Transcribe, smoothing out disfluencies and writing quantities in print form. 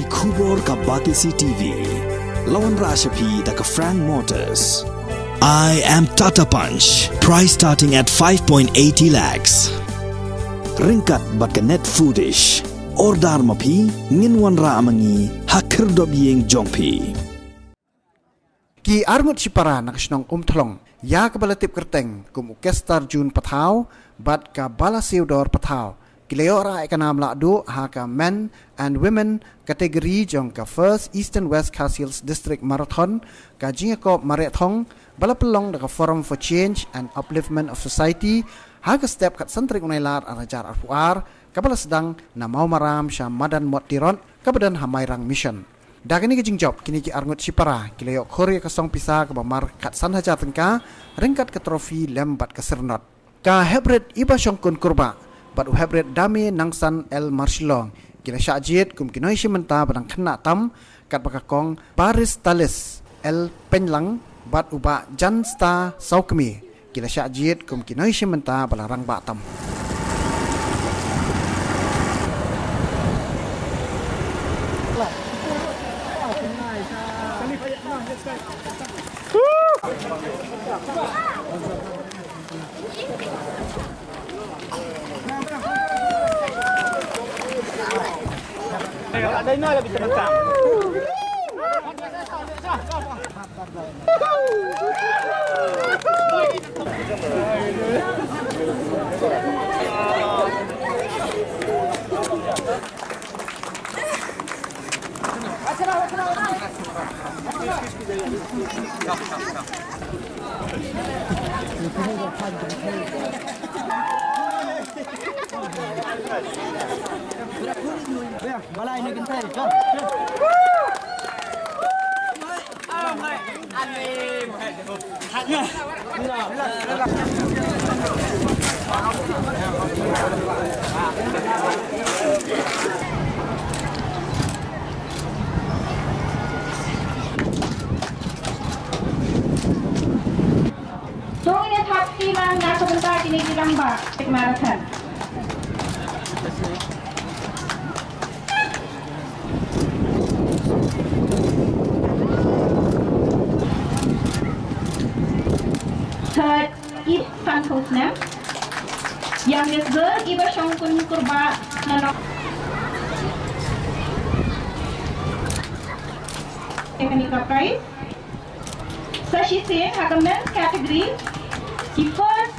Kubor ka Batisi TV. Lawan Rashapi da ka Frank Motors. I am Tata Punch. Price starting at 5.80 lakhs. Ringkat bat ka Net Foodish. Ordar mapi nginwan ra amangi hakir dobyeng jongpi. Ki armut sipara nakasnong thlong ya ka balatip kerteng kum ukestar Jun Patau bat ka bala seudor Patau kileora ekanam lakdu ha ka men and women kategori jong ka first Eastern West Castles District Marathon ka jingko marathon bala pelong da ka Forum for Change and Upliftment of Society ha ka step kat santrik unailar arajar arfuar ka bala sedang na mau maram sya madan motiron ka badan hamairang mission. Dagani kejing job kini ki arngut sipara kileyok khori ka song pisa ka bamar kat san haja tengka ringkat ke trofi lembat ke sernot ka hebret iba syongkun kurba bat hebret dami nangsan el marshilong kila syajit kum kinoi shimenta badang kena tam kat bakakong baris talis el penlang bat uba jansta saukmi kila syajit kum kinoi shimenta balarang batam. Ada ini lebih cepat. Balai ni kentai. Ini taksi mangga sebentar kini dilambak marathon. Third, Fan Hosnem. Youngest girl, Iba Shongkun Kurba Nano. Technical prize. Sashi Singh, Men's category. He first.